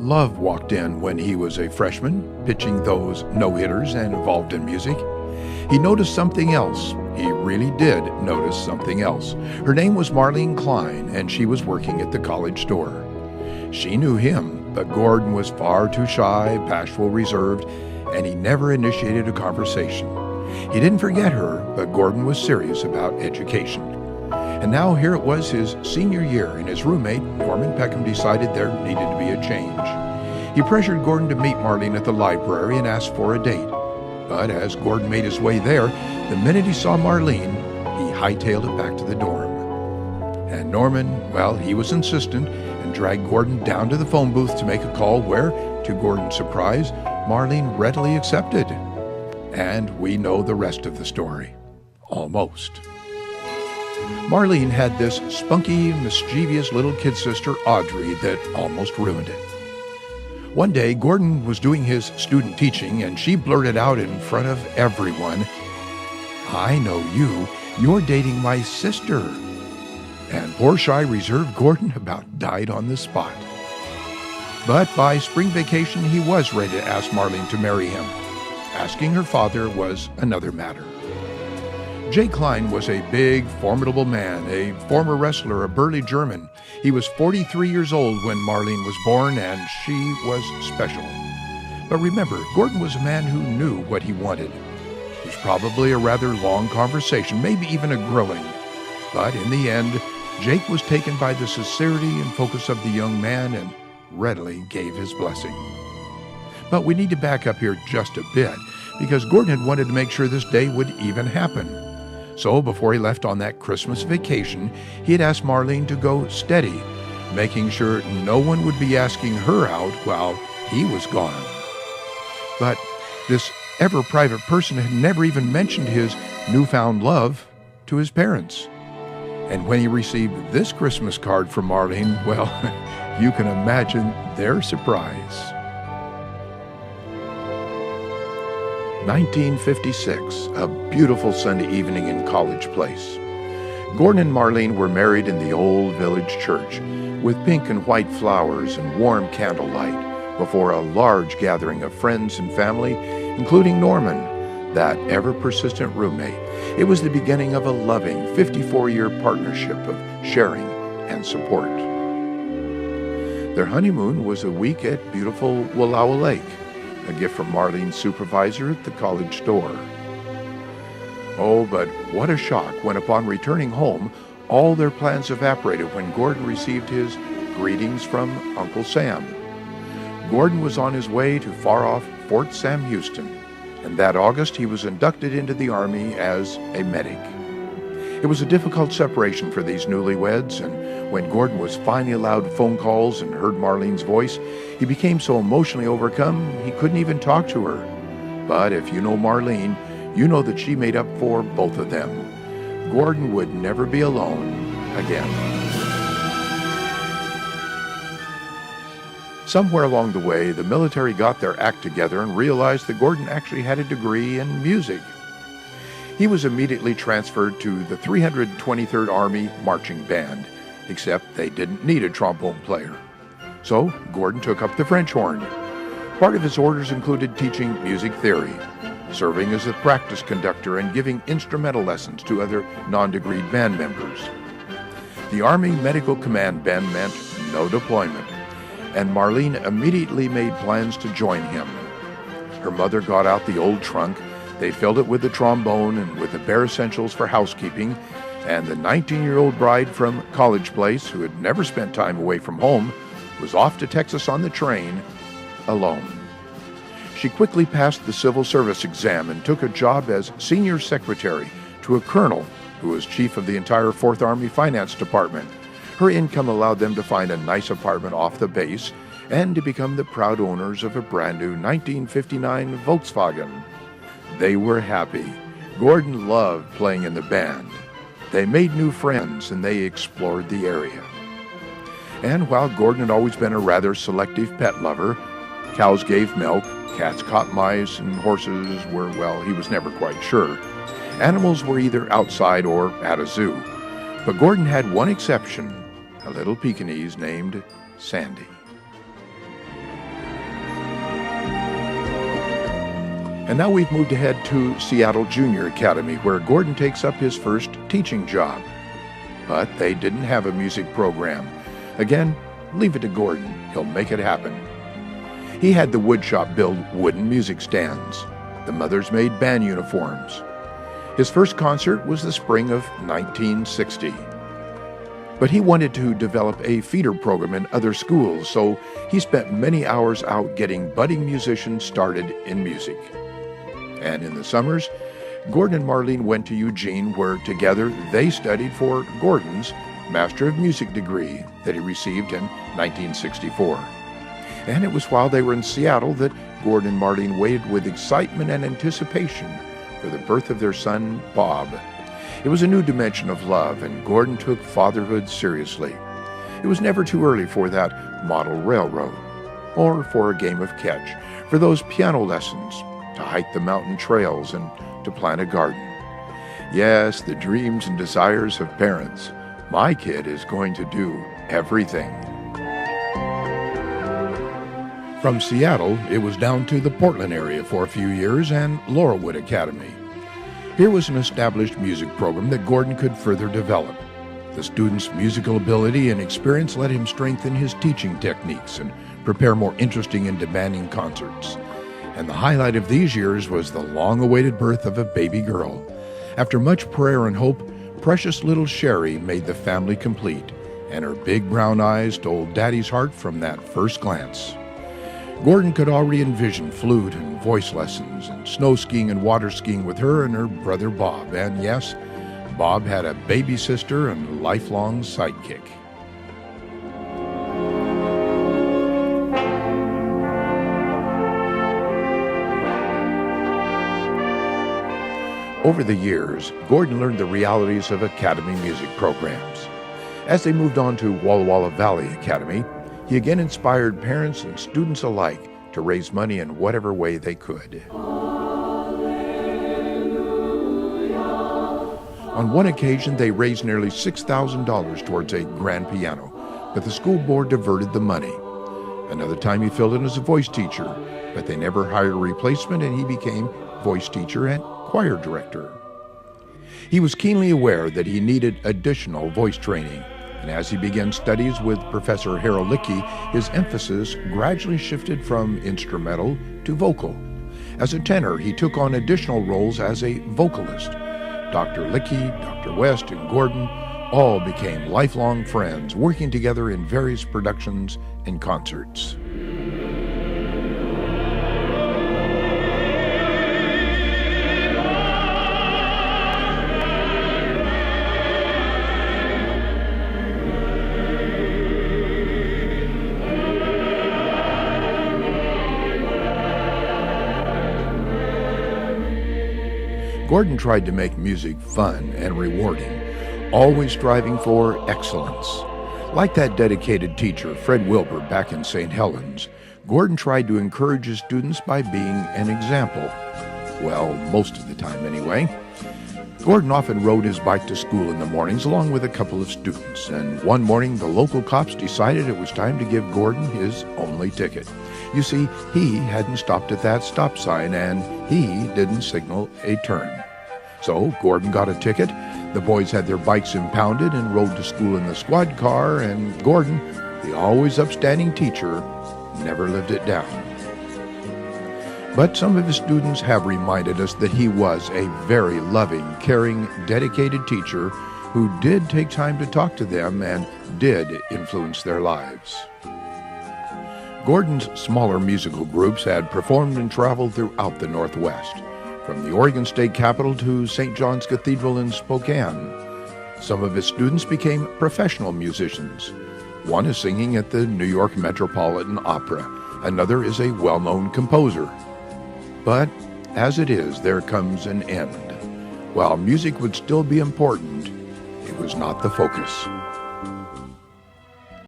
Love walked in when he was a freshman, pitching those no-hitters and involved in music. He noticed something else. He really did notice something else. Her name was Marlene Klein, and she was working at the college store. She knew him, but Gordon was far too shy, bashful, reserved, and he never initiated a conversation. He didn't forget her, but Gordon was serious about education. And now here it was his senior year, and his roommate, Norman Peckham, decided there needed to be a change. He pressured Gordon to meet Marlene at the library and asked for a date. But as Gordon made his way there, the minute he saw Marlene, he hightailed it back to the dorm. And Norman, well, he was insistent and dragged Gordon down to the phone booth to make a call where, to Gordon's surprise, Marlene readily accepted. And we know the rest of the story. Almost. Marlene had this spunky, mischievous little kid sister, Audrey, that almost ruined it. One day, Gordon was doing his student teaching, and she blurted out in front of everyone, "I know you. You're dating my sister." And poor shy, reserved Gordon about died on the spot. But by spring vacation, he was ready to ask Marlene to marry him. Asking her father was another matter. Jay Klein was a big, formidable man, a former wrestler, a burly German. He was 43 years old when Marlene was born, and she was special. But remember, Gordon was a man who knew what he wanted. It was probably a rather long conversation, maybe even a grilling. But in the end, Jake was taken by the sincerity and focus of the young man and readily gave his blessing. But we need to back up here just a bit, because Gordon had wanted to make sure this day would even happen. So before he left on that Christmas vacation, he had asked Marlene to go steady, making sure no one would be asking her out while he was gone. But this ever-private person had never even mentioned his newfound love to his parents. And when he received this Christmas card from Marlene, well, you can imagine their surprise. 1956, a beautiful Sunday evening in College Place. Gordon and Marlene were married in the old village church with pink and white flowers and warm candlelight before a large gathering of friends and family, including Norman, that ever-persistent roommate. It was the beginning of a loving 54-year partnership of sharing and support. Their honeymoon was a week at beautiful Wallowa Lake, a gift from Marlene's supervisor at the college store. Oh, but what a shock when upon returning home, all their plans evaporated when Gordon received his greetings from Uncle Sam. Gordon was on his way to far-off Fort Sam Houston, and that August he was inducted into the Army as a medic. It was a difficult separation for these newlyweds, and when Gordon was finally allowed phone calls and heard Marlene's voice, he became so emotionally overcome he couldn't even talk to her. But if you know Marlene, you know that she made up for both of them. Gordon would never be alone again. Somewhere along the way, the military got their act together and realized that Gordon actually had a degree in music. He was immediately transferred to the 323rd Army Marching Band, except they didn't need a trombone player. So Gordon took up the French horn. Part of his orders included teaching music theory, serving as a practice conductor, and giving instrumental lessons to other non-degreed band members. The Army Medical Command band meant no deployment, and Marlene immediately made plans to join him. Her mother got out the old trunk. They filled it with the trombone and with the bare essentials for housekeeping, and the 19-year-old bride from College Place, who had never spent time away from home, was off to Texas on the train, alone. She quickly passed the civil service exam and took a job as senior secretary to a colonel who was chief of the entire 4th Army Finance Department. Her income allowed them to find a nice apartment off the base and to become the proud owners of a brand new 1959 Volkswagen. They were happy. Gordon loved playing in the band. They made new friends and they explored the area. And while Gordon had always been a rather selective pet lover, cows gave milk, cats caught mice, and horses were, well, he was never quite sure. Animals were either outside or at a zoo. But Gordon had one exception, a little Pekingese named Sandy. And now we've moved ahead to Seattle Junior Academy, where Gordon takes up his first teaching job. But they didn't have a music program. Again, leave it to Gordon. He'll make it happen. He had the woodshop build wooden music stands. The mothers made band uniforms. His first concert was the spring of 1960. But he wanted to develop a feeder program in other schools, so he spent many hours out getting budding musicians started in music. And in the summers, Gordon and Marlene went to Eugene, where together they studied for Gordon's Master of Music degree that he received in 1964. And it was while they were in Seattle that Gordon and Marlene waited with excitement and anticipation for the birth of their son, Bob. It was a new dimension of love, and Gordon took fatherhood seriously. It was never too early for that model railroad, or for a game of catch, for those piano lessons, to hike the mountain trails, and to plant a garden. Yes, the dreams and desires of parents. My kid is going to do everything. From Seattle, it was down to the Portland area for a few years and Laurelwood Academy. Here was an established music program that Gordon could further develop. The students' musical ability and experience let him strengthen his teaching techniques and prepare more interesting and demanding concerts. And the highlight of these years was the long-awaited birth of a baby girl. After much prayer and hope, precious little Sherry made the family complete, and her big brown eyes told Daddy's heart from that first glance. Gordon could already envision flute and voice lessons and snow skiing and water skiing with her and her brother Bob. And yes, Bob had a baby sister and lifelong sidekick. Over the years, Gordon learned the realities of academy music programs. As they moved on to Walla Walla Valley Academy, he again inspired parents and students alike to raise money in whatever way they could. On one occasion, they raised nearly $6,000 towards a grand piano, but the school board diverted the money. Another time he filled in as a voice teacher, but they never hired a replacement, and he became voice teacher and choir director. He was keenly aware that he needed additional voice training, and as he began studies with Professor Harold Lickey, his emphasis gradually shifted from instrumental to vocal. As a tenor, he took on additional roles as a vocalist. Dr. Lickey, Dr. West, and Gordon all became lifelong friends, working together in various productions and concerts. Gordon tried to make music fun and rewarding, always striving for excellence. Like that dedicated teacher, Fred Wilbur, back in St. Helens, Gordon tried to encourage his students by being an example. Well, most of the time anyway. Gordon often rode his bike to school in the mornings along with a couple of students, and one morning the local cops decided it was time to give Gordon his only ticket. You see, he hadn't stopped at that stop sign, and he didn't signal a turn. So Gordon got a ticket, the boys had their bikes impounded and rode to school in the squad car, and Gordon, the always upstanding teacher, never lived it down. But some of his students have reminded us that he was a very loving, caring, dedicated teacher who did take time to talk to them and did influence their lives. Gordon's smaller musical groups had performed and traveled throughout the Northwest, from the Oregon State Capitol to St. John's Cathedral in Spokane. Some of his students became professional musicians. One is singing at the New York Metropolitan Opera. Another is a well-known composer. But as it is, there comes an end. While music would still be important, it was not the focus.